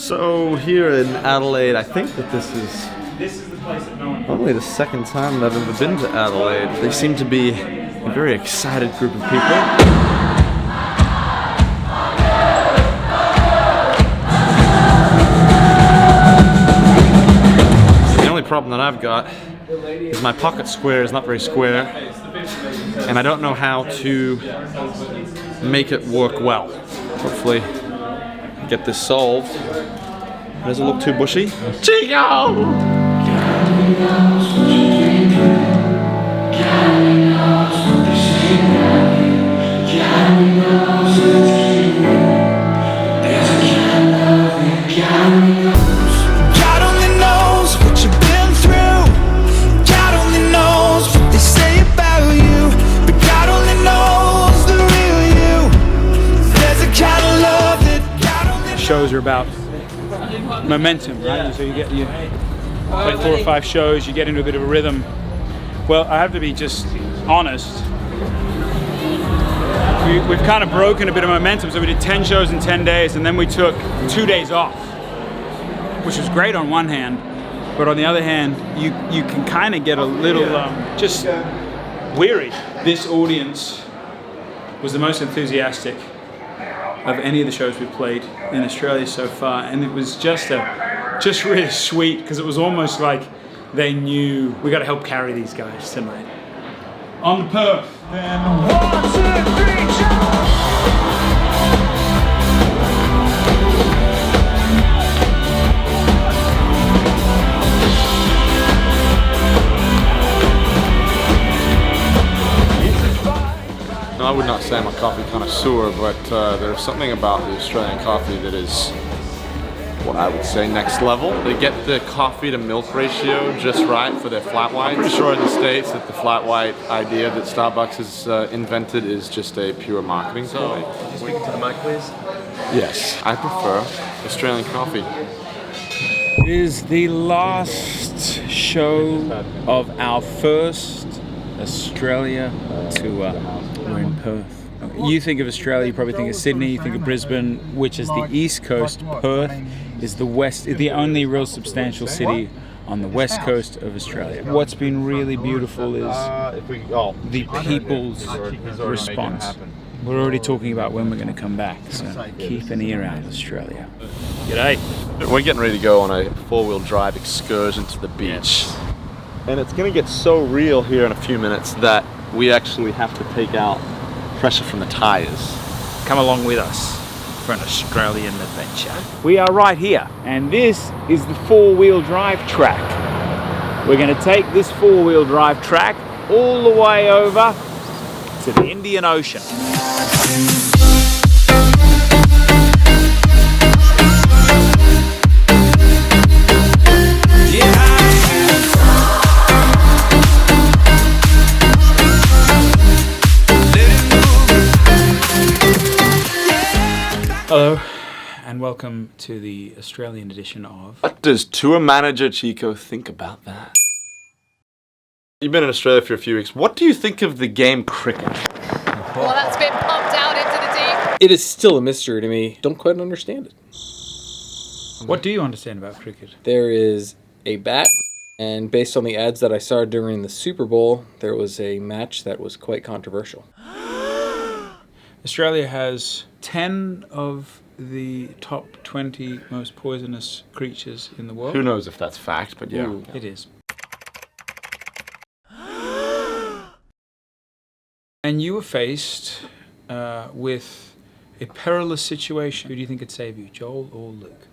So here in Adelaide, I think that this is only the second time that I've ever been to Adelaide. They seem to be a very excited group of people. The only problem that I've got is my pocket square is not very square, and I don't know how to make it work well. Hopefully get this solved. Doesn't look too bushy. Chico! Shows are about momentum, right? So you play 4 or 5 shows, you get into a bit of a rhythm. Well, I have to be just honest. We've kind of broken a bit of momentum. So we did 10 shows in 10 days, and then we took 2 days off, which was great on one hand, but on the other hand, you can kind of get a little just weary. This audience was the most enthusiastic of any of the shows we've played in Australia so far, and it was just really sweet because it was almost like they knew we got to help carry these guys tonight. On to Perth. Then 1, 2, 3, jump! I would not say I'm a coffee connoisseur, but there's something about the Australian coffee that is what I would say next level. They get the coffee to milk ratio just right for their flat whites. I'm pretty sure in the States that the flat white idea that Starbucks has invented is just a pure marketing ploy. Could you speak into the mic, please? Yes, I prefer Australian coffee. It is the last show of our first Australia tour. We're in Perth. You think of Australia, you probably think of Sydney, you think of Brisbane, which is the east coast. Perth is the only real substantial city on the west coast of Australia. What's been really beautiful is the people's response. We're already talking about when we're going to come back, so keep an ear out, Australia. G'day. We're getting ready to go on a 4-wheel drive excursion to the beach. And it's going to get so real here in a few minutes that we actually have to take out pressure from the tires. Come along with us for an Australian adventure. We are right here, and this is the 4-wheel drive track. We're going to take this 4-wheel drive track all the way over to the Indian Ocean. Hello, and welcome to the Australian edition of... What does Tour Manager Chico think about that? You've been in Australia for a few weeks. What do you think of the game cricket? Well, that's been pumped out into the deep. It is still a mystery to me. Don't quite understand it. What do you understand about cricket? There is a bat, and based on the ads that I saw during the Super Bowl, there was a match that was quite controversial. Australia has 10 of the top 20 most poisonous creatures in the world. Who knows if that's fact, but yeah. Ooh, it is. And you were faced with a perilous situation. Who do you think could save you, Joel or Luke?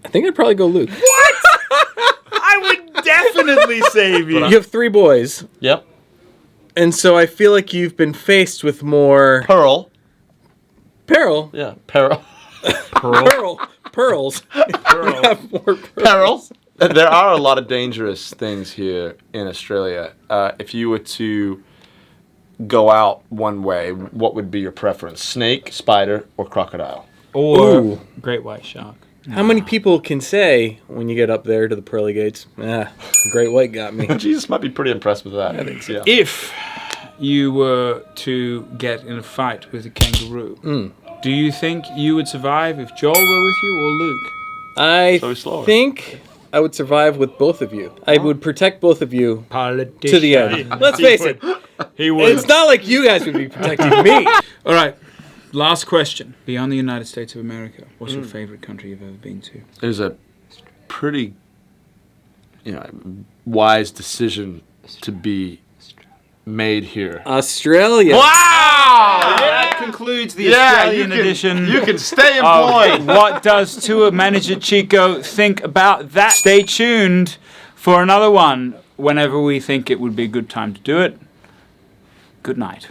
I think I'd probably go Luke. What? I would definitely save you. You have 3 boys. Yep. And so I feel like you've been faced with more... Peril. Yeah, peril. Pearls. Pearl. Have more pearls. Peril. There are a lot of dangerous things here in Australia. If you were to go out one way, what would be your preference? Snake, spider, or crocodile? Or great white shark. How many people can say when you get up there to the pearly gates, great white got me? Jesus might be pretty impressed with that. I think so. If you were to get in a fight with a kangaroo, Do you think you would survive if Joel were with you or Luke? I So slower. think I would survive with both of you. I would protect both of you Politician. to the end. Let's face it. He would. It's not like you guys would be protecting me. All right. Last question. Beyond the United States of America, what's your favorite country you've ever been to? There's a pretty, wise decision to be made here. Australia. Wow! That concludes the Australian edition. You can stay of employed. What does Tour Manager Chico think about that? Stay tuned for another one whenever we think it would be a good time to do it. Good night.